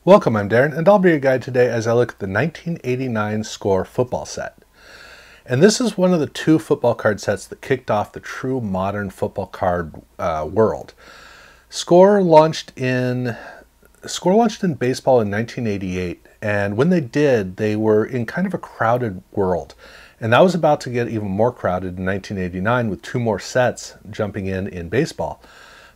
Welcome, I'm Darren, and I'll be your guide today as I look at the 1989 Score football set. And this is one of the two football card sets that kicked off the true modern football card world. Score launched in baseball in 1988, and when they did, they were in kind of a crowded world. And that was about to get even more crowded in 1989 with two more sets jumping in baseball.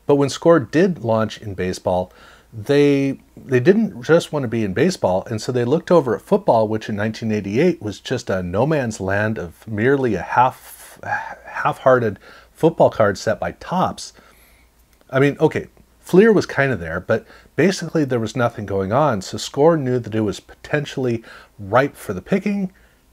But when Score did launch in baseball, they didn't just want to be in baseball, and so they looked over at football, which in 1988 was just a no man's land of merely a half-hearted football card set by Topps. I mean, okay, Fleer was kind of there, but basically there was nothing going on, so Score knew that it was potentially ripe for the picking,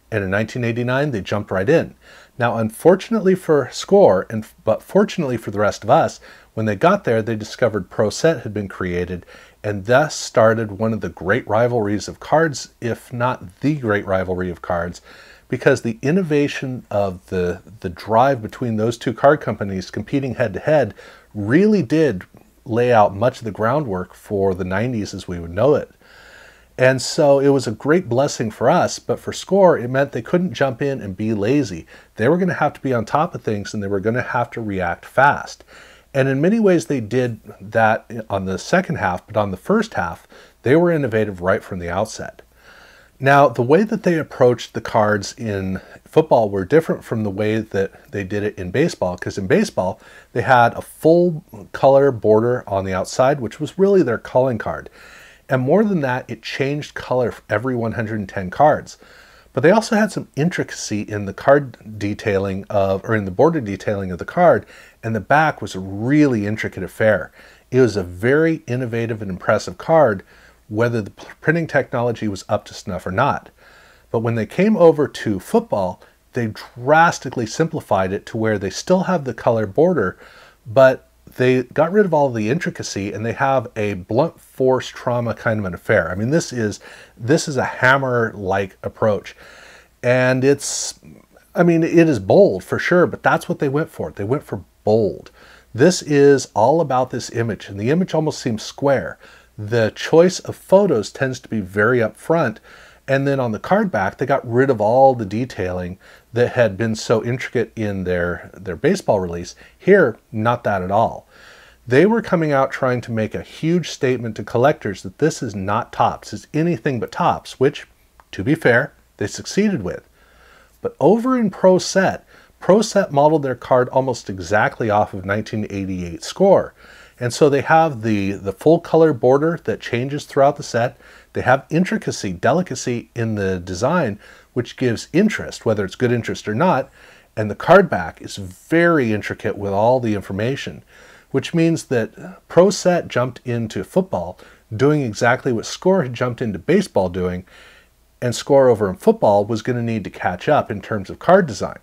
and in 1989 they jumped right in. Now, unfortunately for Score, but fortunately for the rest of us, when they got there, they discovered Pro Set had been created, and thus started one of the great rivalries of cards, if not the great rivalry of cards, because the innovation of the drive between those two card companies competing head-to-head really did lay out much of the groundwork for the 90s as we would know it. And so it was a great blessing for us, but for Score, it meant they couldn't jump in and be lazy. They were going to have to be on top of things, and they were going to have to react fast. And in many ways they did that on the second half, but on the first half, they were innovative right from the outset. Now, the way that they approached the cards in football were different from the way that they did it in baseball, because in baseball, they had a full color border on the outside, which was really their calling card. And more than that, it changed color for every 110 cards. But they also had some intricacy in the card detailing or in the border detailing of the card, and the back was a really intricate affair. It was a very innovative and impressive card, whether the printing technology was up to snuff or not. But when they came over to football, they drastically simplified it to where they still have the color border, but they got rid of all the intricacy, and they have a blunt force trauma kind of an affair. I mean, this is a hammer-like approach, and it is bold for sure, but that's what they went for. They went for bold. This is all about this image, and the image almost seems square. The choice of photos tends to be very upfront, and then on the card back, they got rid of all the detailing that had been so intricate in their baseball release. Here, not that at all. They were coming out trying to make a huge statement to collectors that this is not Topps, it's anything but Topps, which, to be fair, they succeeded with. But over in Pro Set modeled their card almost exactly off of 1988 Score. And so they have the full color border that changes throughout the set. They have intricacy, delicacy in the design, which gives interest, whether it's good interest or not. And the card back is very intricate with all the information, which means that Pro Set jumped into football doing exactly what Score had jumped into baseball doing, and Score over in football was going to need to catch up in terms of card design.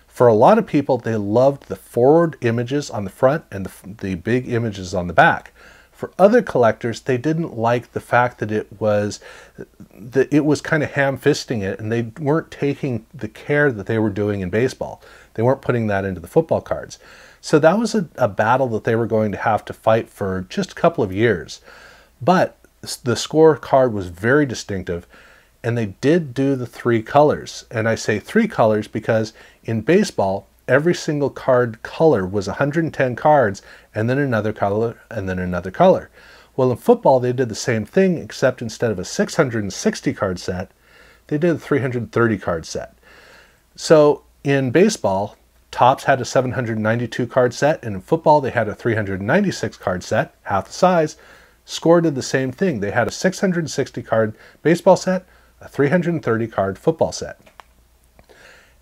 For a lot of people, they loved the forward images on the front and the big images on the back. For other collectors, they didn't like the fact that it was kind of ham-fisting it, and they weren't taking the care that they were doing in baseball. They weren't putting that into the football cards. So that was a battle that they were going to have to fight for just a couple of years. But the Score card was very distinctive, and they did do the three colors. And I say three colors because in baseball, every single card color was 110 cards, and then another color, and then another color. Well, in football, they did the same thing, except instead of a 660 card set, they did a 330 card set. So in baseball, Topps had a 792 card set, and in football, they had a 396 card set, half the size. Score did the same thing. They had a 660 card baseball set, a 330 card football set.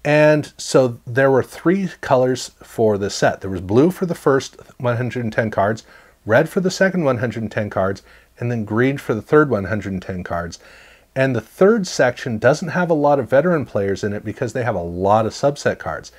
And so there were three colors for the set. There was blue for the first 110 cards, red for the second 110 cards, and then green for the third 110 cards. And the third section doesn't have a lot of veteran players in it because they have a lot of subset cards.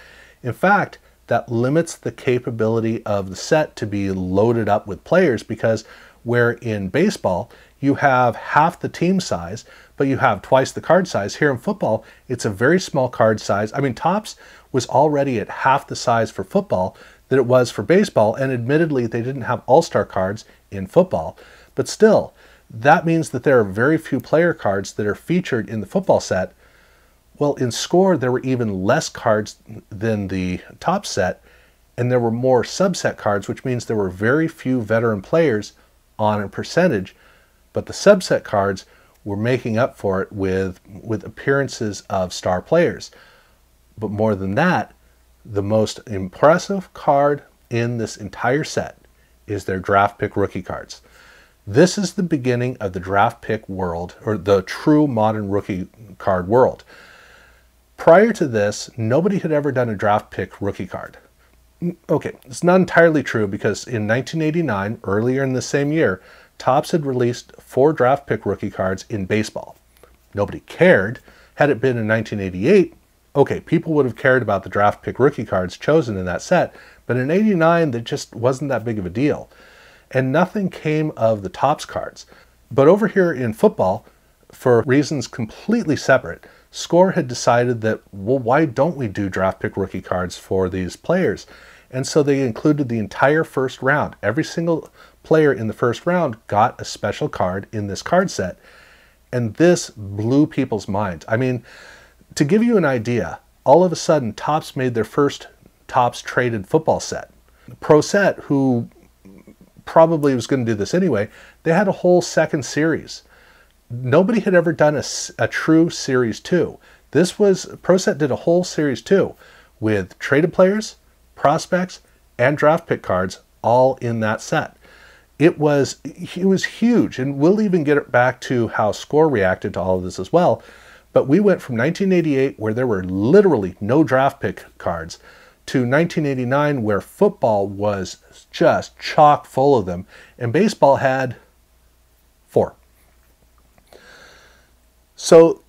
In fact, that limits the capability of the set to be loaded up with players, because where in baseball you have half the team size, but you have twice the card size. Here in football, it's a very small card size. I mean, Topps was already at half the size for football that it was for baseball, and admittedly, they didn't have all-star cards in football. But still, that means that there are very few player cards that are featured in the football set. Well, in Score, there were even less cards than the top set, and there were more subset cards, which means there were very few veteran players on a percentage, but the subset cards were making up for it with appearances of star players. But more than that, the most impressive card in this entire set is their draft pick rookie cards. This is the beginning of the draft pick world, or the true modern rookie card world. Prior to this, nobody had ever done a draft pick rookie card. Okay, it's not entirely true, because in 1989, earlier in the same year, Topps had released 4 draft pick rookie cards in baseball. Nobody cared. Had it been in 1988, okay, people would have cared about the draft pick rookie cards chosen in that set, but in 89, that just wasn't that big of a deal. And nothing came of the Topps cards. But over here in football, for reasons completely separate, Score had decided that, well, why don't we do draft pick rookie cards for these players? And so they included the entire first round. Every single player in the first round got a special card in this card set. And this blew people's minds. I mean, to give you an idea, all of a sudden, Topps made their first Topps traded football set. Pro Set, who probably was going to do this anyway, they had a whole second series. Nobody had ever done a true Series 2. Pro Set did a whole Series 2 with traded players, prospects, and draft pick cards all in that set. It was huge, and we'll even get back to how Score reacted to all of this as well. But we went from 1988, where there were literally no draft pick cards, to 1989, where football was just chock full of them, and baseball had 4. So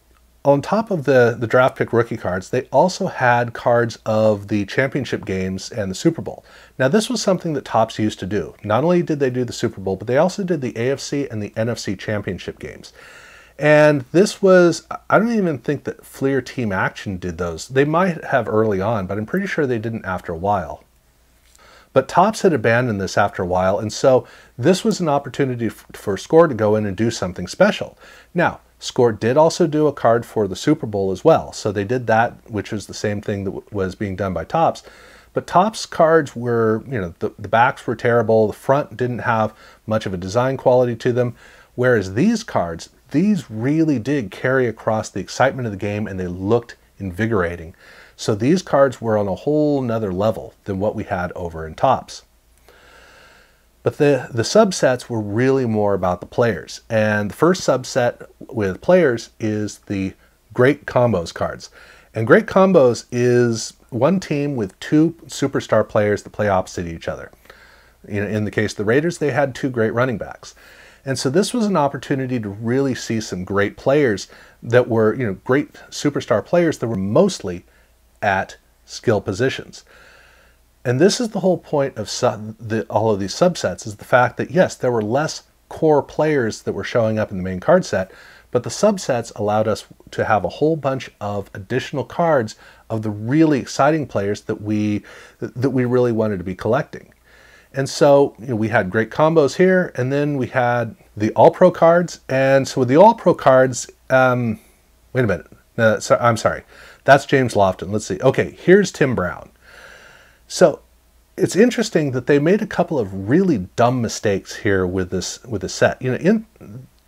on top of the draft pick rookie cards, they also had cards of the championship games and the Super Bowl. Now, this was something that Topps used to do. Not only did they do the Super Bowl, but they also did the AFC and the NFC championship games. And this was, I don't even think that Fleer Team Action did those. They might have early on, but I'm pretty sure they didn't after a while. But Topps had abandoned this after a while, and so this was an opportunity for Score to go in and do something special. Now, Score did also do a card for the Super Bowl as well, so they did that, which was the same thing that was being done by Topps. But Topps cards were, the backs were terrible, the front didn't have much of a design quality to them, whereas these cards, these really did carry across the excitement of the game, and they looked invigorating. So these cards were on a whole nother level than what we had over in Topps. But the subsets were really more about the players. And the first subset with players is the Great Combos cards. And Great Combos is one team with 2 superstar players that play opposite each other. In the case of the Raiders, they had 2 great running backs. And so this was an opportunity to really see some great players that were, great superstar players that were mostly at skill positions. And this is the whole point of all of these subsets, is the fact that, yes, there were less core players that were showing up in the main card set, but the subsets allowed us to have a whole bunch of additional cards of the really exciting players that we really wanted to be collecting. And so we had Great Combos here, and then we had the All-Pro cards. And so with the All-Pro cards, wait a minute. No, I'm sorry. That's James Lofton. Let's see. Okay, here's Tim Brown. So it's interesting that they made a couple of really dumb mistakes here with this set.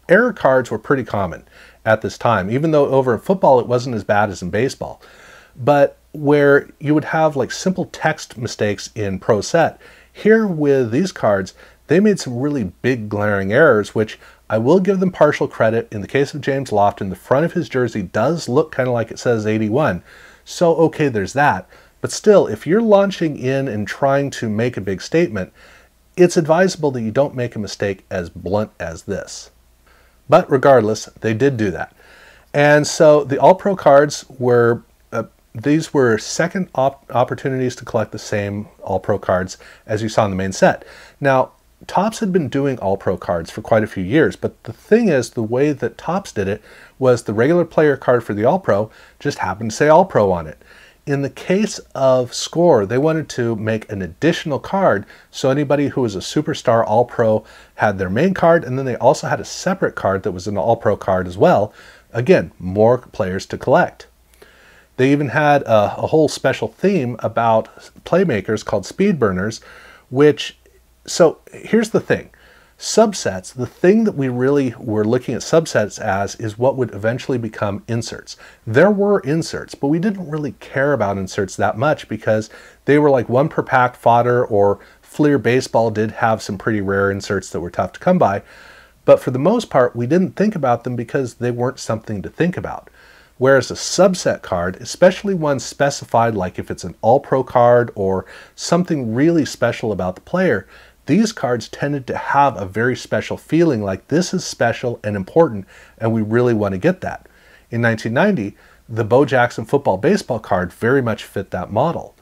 Error cards were pretty common at this time, even though over in football it wasn't as bad as in baseball. But where you would have like simple text mistakes in Pro Set, here with these cards, they made some really big glaring errors, which I will give them partial credit. In the case of James Lofton, the front of his jersey does look kind of like it says 81. So, okay, there's that. But still, if you're launching in and trying to make a big statement, it's advisable that you don't make a mistake as blunt as this. But regardless, they did do that. And so the All-Pro cards were, these were second opportunities to collect the same All-Pro cards as you saw in the main set. Now, Topps had been doing All-Pro cards for quite a few years, but the thing is, the way that Topps did it was the regular player card for the All-Pro just happened to say All-Pro on it. In the case of Score, they wanted to make an additional card so anybody who was a superstar All-Pro had their main card, and then they also had a separate card that was an All-Pro card as well. Again, more players to collect. They even had a whole special theme about playmakers called speed burners, so here's the thing. Subsets, the thing that we really were looking at subsets as is what would eventually become inserts. There were inserts, but we didn't really care about inserts that much because they were like one per pack fodder, or Fleer Baseball did have some pretty rare inserts that were tough to come by. But for the most part, we didn't think about them because they weren't something to think about. Whereas a subset card, especially one specified, like if it's an All-Pro card or something really special about the player, these cards tended to have a very special feeling, like this is special and important, and we really want to get that. In 1990, the Bo Jackson football baseball card very much fit that model.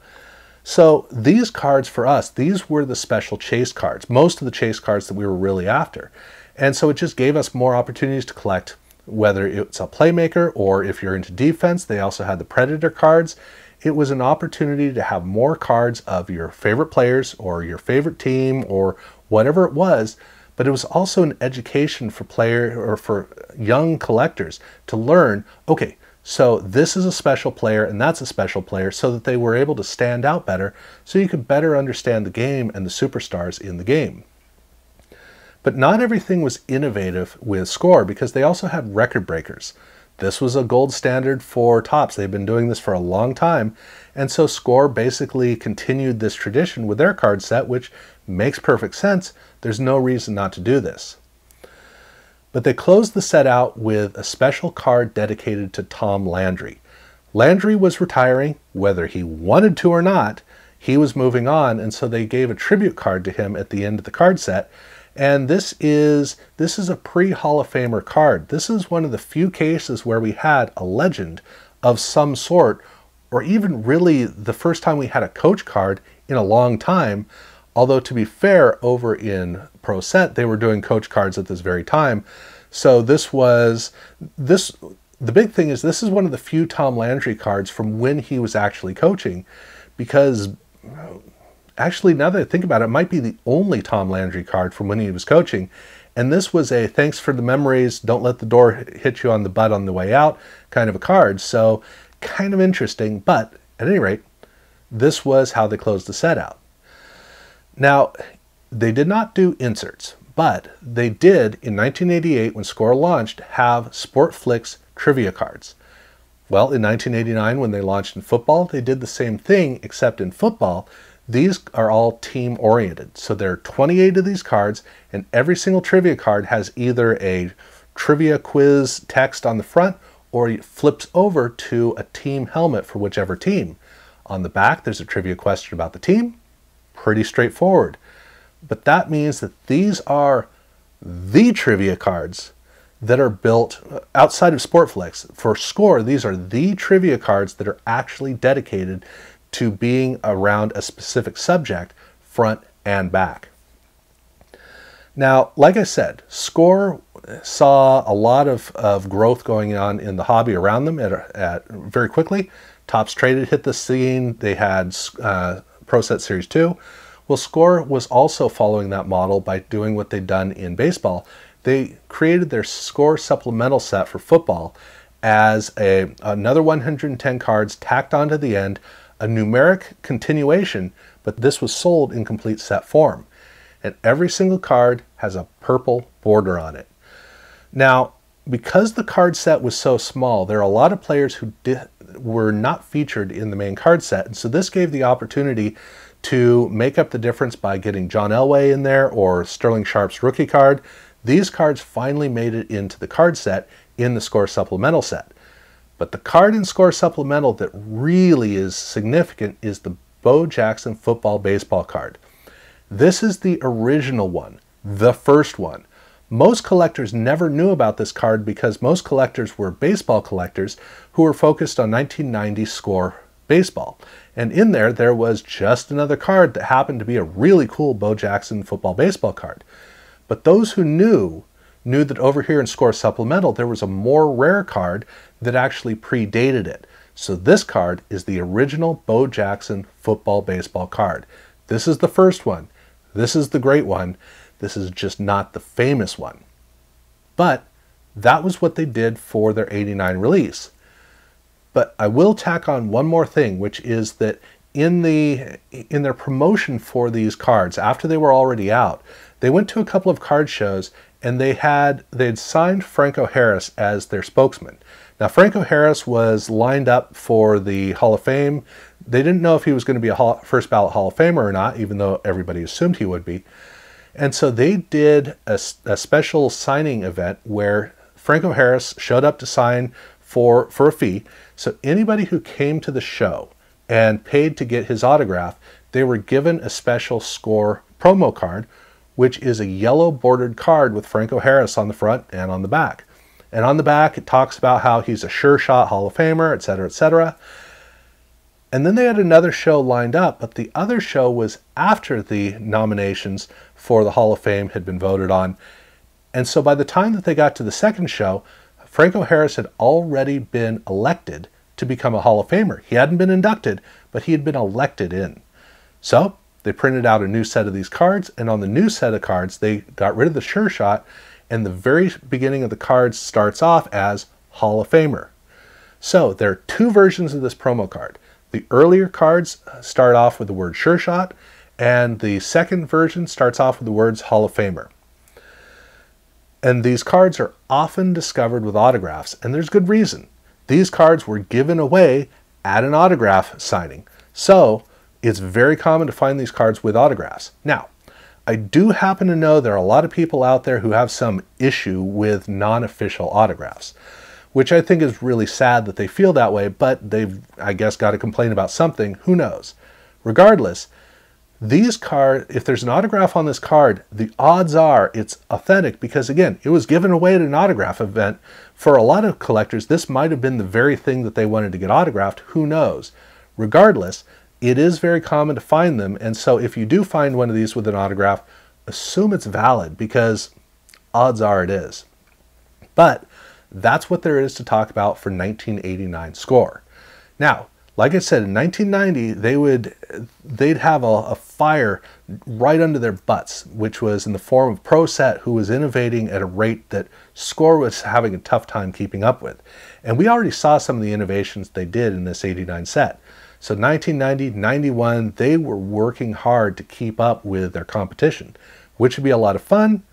So these cards for us, these were the special chase cards, most of the chase cards that we were really after. And so it just gave us more opportunities to collect, whether it's a playmaker or if you're into defense. They also had the Predator cards. It was an opportunity to have more cards of your favorite players or your favorite team or whatever it was, but it was also an education for young collectors to learn, okay, so this is a special player and that's a special player, so that they were able to stand out better, so you could better understand the game and the superstars in the game. But not everything was innovative with Score, because they also had record breakers. This was a gold standard for Topps. They've been doing this for a long time. And so Score basically continued this tradition with their card set, which makes perfect sense. There's no reason not to do this. But they closed the set out with a special card dedicated to Tom Landry. Landry was retiring, whether he wanted to or not. He was moving on, and so they gave a tribute card to him at the end of the card set. And this is a pre-Hall of Famer card. This is one of the few cases where we had a legend of some sort, or even really the first time we had a coach card in a long time. Although, to be fair, over in Pro Set, they were doing coach cards at this very time. So the big thing is this is one of the few Tom Landry cards from when he was actually coaching, because actually, now that I think about it, it might be the only Tom Landry card from when he was coaching. And this was a thanks for the memories, don't let the door hit you on the butt on the way out kind of a card. So kind of interesting, but at any rate, this was how they closed the set out. Now, they did not do inserts, but they did, in 1988, when Score launched, have Sportflix trivia cards. Well, in 1989, when they launched in football, they did the same thing, except in football, these are all team-oriented. So there are 28 of these cards, and every single trivia card has either a trivia quiz text on the front, or it flips over to a team helmet for whichever team. On the back, there's a trivia question about the team. Pretty straightforward. But that means that these are the trivia cards that are built outside of Sportflix. For Score, these are the trivia cards that are actually dedicated to being around a specific subject, front and back. Now, like I said, Score saw a lot of growth going on in the hobby around them very quickly. Topps Traded hit the scene. They had Pro Set Series 2. Well, Score was also following that model by doing what they'd done in baseball. They created their Score supplemental set for football as another 110 cards tacked onto the end, a numeric continuation, but this was sold in complete set form. And every single card has a purple border on it. Now, because the card set was so small, there are a lot of players who were not featured in the main card set, and so this gave the opportunity to make up the difference by getting John Elway in there or Sterling Sharp's rookie card. These cards finally made it into the card set in the Score supplemental set. But the card in Score supplemental that really is significant is the Bo Jackson football baseball card. This is the original one, the first one. Most collectors never knew about this card because most collectors were baseball collectors who were focused on 1990 Score baseball. And in there was just another card that happened to be a really cool Bo Jackson football baseball card. But those who knew that over here in Score Supplemental, there was a more rare card that actually predated it. So this card is the original Bo Jackson football baseball card. This is the first one. This is the great one. This is just not the famous one. But that was what they did for their '89 release. But I will tack on one more thing, which is that in their promotion for these cards, after they were already out, they went to a couple of card shows and they'd signed Franco Harris as their spokesman. Now, Franco Harris was lined up for the Hall of Fame. They didn't know if he was going to be a first ballot Hall of Famer or not, even though everybody assumed he would be. And so they did a special signing event where Franco Harris showed up to sign for a fee. So anybody who came to the show and paid to get his autograph, they were given a special score promo card, which is a yellow bordered card with Franco Harris on the front and on the back. And on the back, it talks about how he's a sure shot Hall of Famer, etc., etc. And then they had another show lined up, but the other show was after the nominations for the Hall of Fame had been voted on. And so by the time that they got to the second show, Franco Harris had already been elected to become a Hall of Famer. He hadn't been inducted, but he had been elected in. So they printed out a new set of these cards, and on the new set of cards, they got rid of the sure shot, and the very beginning of the cards starts off as Hall of Famer. So there are two versions of this promo card. The earlier cards start off with the word sure shot, and the second version starts off with the words Hall of Famer. And these cards are often discovered with autographs, and there's good reason. These cards were given away at an autograph signing. So it's very common to find these cards with autographs. Now, I do happen to know there are a lot of people out there who have some issue with non-official autographs, which I think is really sad that they feel that way, but they've, I guess, got to complain about something. Who knows? Regardless, these cards, if there's an autograph on this card, the odds are it's authentic because, again, it was given away at an autograph event. For a lot of collectors, this might have been the very thing that they wanted to get autographed. Who knows? Regardless, it is very common to find them, and so if you do find one of these with an autograph, assume it's valid because odds are it is. But that's what there is to talk about for 1989 score. Now, like I said, in 1990, they'd have a fire right under their butts, which was in the form of Pro Set, who was innovating at a rate that Score was having a tough time keeping up with. And we already saw some of the innovations they did in this '89 set. So 1990, 91, they were working hard to keep up with their competition, which would be a lot of fun.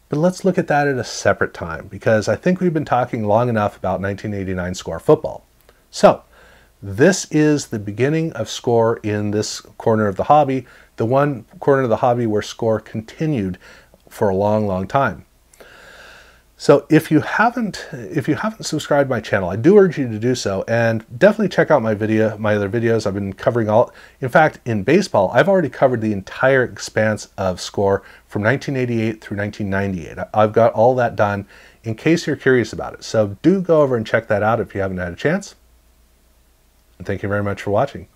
But let's look at that at a separate time, because I think we've been talking long enough about 1989 Score football. So this is the beginning of Score in this corner of the hobby, the one corner of the hobby where Score continued for a long, long time. So if you haven't subscribed to my channel, I do urge you to do so, and definitely check out my other videos. I've been covering all. In fact, in baseball, I've already covered the entire expanse of Score from 1988 through 1998. I've got all that done in case you're curious about it. So do go over and check that out if you haven't had a chance. And thank you very much for watching.